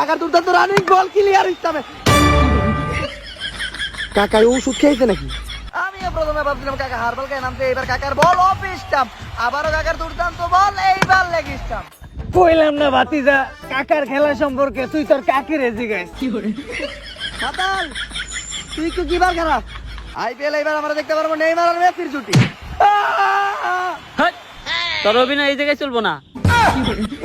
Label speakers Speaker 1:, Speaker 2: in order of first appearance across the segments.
Speaker 1: কাকার দুর্দান্ত রানিং বল ক্লিয়ার ইসলামে। কাকা ওষুধ খেয়েছে নাকি? আমিও প্রথমে ভাবছিলাম কাকা হারবাল খেয়ে নামছে, এবার কাকার বল অফ স্টাম্প, আবারও কাকার দুর্দান্ত বল, এইবার লেগ স্টাম্প।
Speaker 2: কইলাম না ভাতিজা কাকার খেলা সম্পর্কে, তুই তোর কাকে রেজি গাইস।
Speaker 1: মাতাল তুই কি বার খারাপ? আইপিএল এবার আমরা দেখতে পারবো নেইমার আর মেসির জুটি।
Speaker 3: তোর অভিনয় এই জায়গায় চলবো না।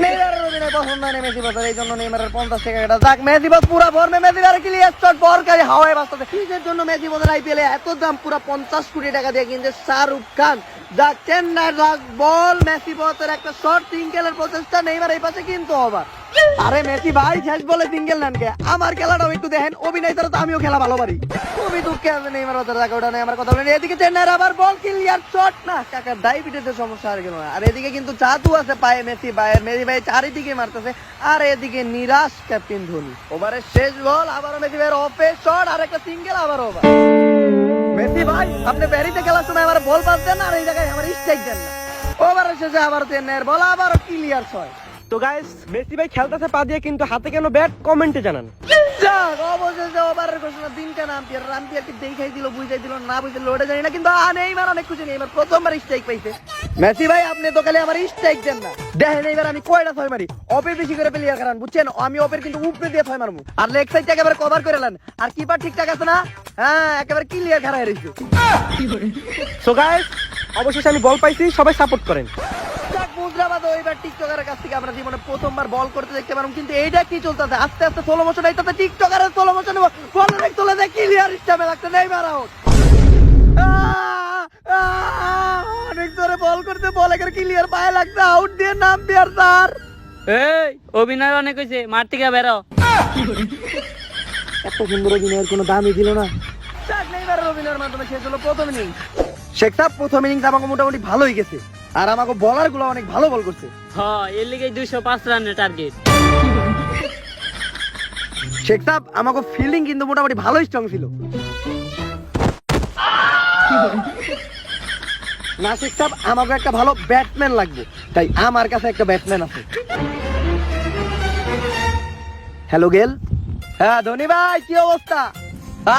Speaker 1: নেইমারের অভিনয় পছন্দ হয় না মেসি বছর, এই জন্য নেইমারের 50 টাকা যাক। মেসি বস পুরা ফর্মে, মেসি আর ক্লিয়ার শট বরকারি হাওয়ায় বাঁচতেছে। কিসের জন্য মেসি বছর আইপিএল এত দাম পুরা 50 কোটি টাকা দিয়ে কিনছে শাহরুখ খান। যাক চেন্নাই যাক বল, মেসি বছর একটা শট সিঙ্গেলের প্রচেষ্টা, নেইমার এই পাশে কিন্তু ওভার। আরে মেসি ভাই শেষ বলে সিঙ্গেল নানকে, আমার খেলাটাও একটু দেখেন, অভিনয় ছাড়া তো আমিও খেলা ভালো পারি। খুবই দুঃখে আছে নেইমার বছর টাকা ওটা নেই আমার কথা বলেন। এদিকে চেন্নাইয়ের আবার বল ক্লিয়ার শট, না কাকার ডায়াবেটিসের সমস্যা আর গেল না। আর এদিকে কিন্তু জাদু আছে পায়ে মেসি ভাইয়ের, মেসি ভাই চারিদিকে মারতেছে। আর এদিকে নিরাশ ক্যাপ্টেন ধোনি, ওভারের শেষ বল, আবারও মেসি ভাইয়ের অফে শট আর একটা সিঙ্গেল, আবার ওভার। মেসি ভাই আপনি ব্যারিতে খেলার সময় আমার বল পাস দেন না, আর এই জায়গায় আমার স্ট্রাইক দেন না। ওভারের শেষে আবার চেন্নাইয়ের বল, আবারও ক্লিয়ার ছয়।
Speaker 2: তো গাইস মেসি ভাই খেলতেছে পা দিয়ে, কিন্তু হাতে কেন ব্যাট কমেন্টে জানান।
Speaker 1: যাক অবশেষে ওভারের ঘোষণা দিন কেন আম্পিয়ারকে দেখাই দিল, বুঝাই দিল না বুঝে লোডে জানি না, কিন্তু নেইমার অনেক খুশি, নেইমার প্রথমবার স্ট্রাইক পাইছে। মেসি ভাই আপনি তো খালি আমার স্ট্রাইক দেন না, দেখেন এইবার আমি কয়টা ছয় মারি, অপের বেশি করে প্লেয়ার খারান বুঝছেন, আমি অপের কিন্তু উপরে দিয়ে ছয় মারবো, আর লেগ সাইডটা একেবারে কভার করে নেন, আর কিপার ঠিকঠাক আছে না? হ্যাঁ একেবারে ক্লিয়ার খারাপ রয়েছে।
Speaker 2: সো গাইস অবশেষে আমি বল পাইছি, সবাই সাপোর্ট করেন।
Speaker 1: এবার টিকটকারের কাছ থেকে আমরা জীবনে প্রথমবার বল করতে দেখতে পারলাম, কিন্তু এইটা কি চলতেছে? আস্তে আস্তে স্লো মোশন আইতাছে, টিকটকারের স্লো মোশন বল অনেক চলে যায়, ক্লিয়ার স্টামে লাগছে, নেইমার আউট। অনেক ধরে বল করতে, বল একের ক্লিয়ার পায়ে লাগছে, আউট দিয়ে নাম বিয়ার স্যার।
Speaker 3: এই অভিনয় অনেক হয়েছে, মার থেকে বেরো।
Speaker 1: এত সুন্দর অভিনয়ের কোনো দামই দিল না। নেইমারের অভিনয়ের মাধ্যমে শেষ হলো প্রথম ইনিংস। শেখ সাহেব প্রথম ইনিংস আমাকে মোটামুটি ভালোই গেছে, আর আমাকে বলার গুলো অনেক ভালো বল করছে।
Speaker 3: হ্যাঁ এর লিগে 205 রানের টার্গেট।
Speaker 1: শেখ সাহেব আমাকে ফিল্ডিং কিন্তু মোটামুটি ভালো স্ট্রং ছিল না। শেখ সাহেব আমাকে একটা ভালো ব্যাটসম্যান লাগবে, তাই আমার কাছে একটা ব্যাটসম্যান আছে। হ্যালো গেল। হ্যাঁ ধোনি ভাই কি অবস্থা?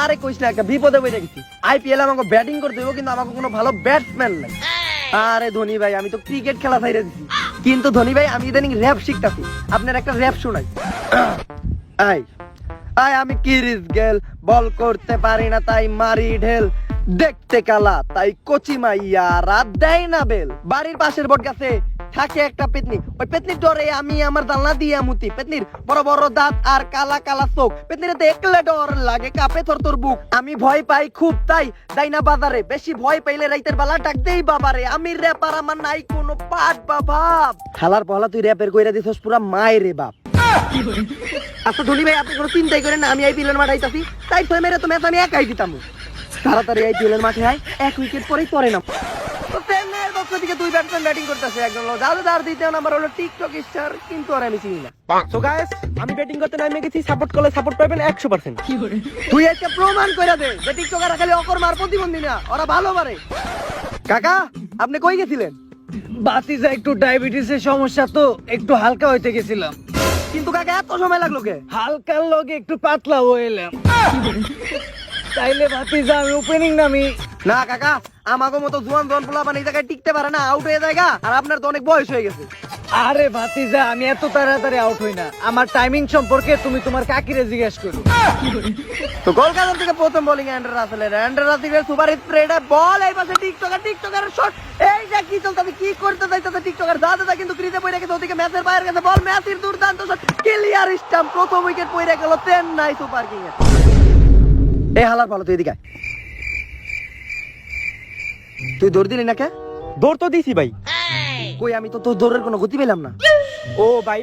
Speaker 1: আরে কইস না, একটা বিপদে পড়ে গেছি। আইপিএল আমাকে ব্যাটিং করতে হবে, কিন্তু আমাকে কোনো ভালো ব্যাটসম্যান নাই। আরে ধোনি ভাই আমি তো ক্রিকেট খেলা ছাইড়া দিছি, কিন্তু ধোনি ভাই আমি ইদানিং র‍্যাপ শিখতাছি, আপনার একটা র‍্যাপ শোনাই। আই আই আমি কিরিস গেল, বল করতে পারি না তাই মারি ঢেল, দেখতে কালা তাই কচি মাইয়া রাত দেয় না বেল, বাড়ির পাশের বট গাছে থাকে একটা পেতনি, ওই পেতনির ডরে আমি আমার জানলা দিয়া মুতি, পেতনির বড় বড় দাঁত আর কালা কালা চোখ, পেতনির দেখলে ডর লাগে কাঁপে থর তোর বুক, আমি ভয় পাই খুব তাই যাই না বাজারে, বেশি ভয় পাইলে রাইতের বেলা ডাক দেই বাবারে, আমি র্যাপার আমার নাই কোনো পাট বা ভাব। খেলার পহলা তুই র্যাপের কইরা দিছস পুরা মায়ের রে বাপ। আচ্ছা ধোনি ভাই আপনি কোনো চিন্তাই করেন না, আমি আইপিএলের মাঠে আইতাছি, তাই ছয় মেরে তো ম্যাচ আমি একাই দিতাম। তাড়াতাড়ি আইপিএলের মাঠে আয়, এক উইকেট পরেই পরে না। চেন্নাইয়ের পক্ষ থেকে দুই ব্যাটসম্যান ব্যাটিং করতেছে, একজন হলো দাদুদার, দ্বিতীয় নাম্বার হলো টিকটক স্টার, কিন্তু আর আমি চিনি না।
Speaker 2: সো গাইস আমি ব্যাটিং করতে নামে গেছি, সাপোর্ট করলে সাপোর্ট পাবেন 100%।
Speaker 1: তুই একটা প্রমাণ করে দে যে টিকটকাররা খালি অকর্মার প্রতিবন্ধী না, ওরা ভালো পারে। কাকা আপনি কই গেছিলেন?
Speaker 2: ভাতিজা একটু ডায়াবেটিসের সমস্যা, তো একটু হালকা হইতে গেছিলাম।
Speaker 1: কিন্তু কাকা এত সময় লাগলো কে?
Speaker 2: হালকার লগে একটু পাতলা হইলাম। তাইলে ভাতিজা আমি ওপেনিং নামি।
Speaker 1: না কাকা আমাকে মতো জোয়ান জোয়ান পোলাপান এই জায়গায় টিকতে পারে না, আউট হয়ে জায়গা, আর আপনার তো অনেক বয়স হয়ে গেছে।
Speaker 2: আরে ভাতিজা আমি এত তাড়াতাড়ি আউট হই না, আমার টাইমিং সম্পর্কে তুমি তোমার কাকিরে জিজ্ঞেস করো।
Speaker 1: তো কলকাতা থেকে প্রথম বোলিং অ্যান্ড্রে রাসেলের সুপার স্প্রেডে বল, এই পাশে টিকটকার শট, এই যে কি চলতেছে, কি করতে যাইতেছে টিকটকার, দাদা কিন্তু ক্রিজে পড়ে গেছে, ওদিকে ম্যাচের বাইরে গেছে বল, ম্যাচের দুর্দান্ত শট, ক্লিয়ার স্টাম্প, প্রথম উইকেট পড়ে গেল চেন্নাই সুপার কিং এর। এই হালার ভালো, তুই এদিকে আয়। তুই দৌড় দিলি না কে?
Speaker 2: দৌড় তো দিছি ভাই।
Speaker 1: কই আমি তো তোর দৌড়ের কোনো গতি পেলাম না।
Speaker 2: ও ভাই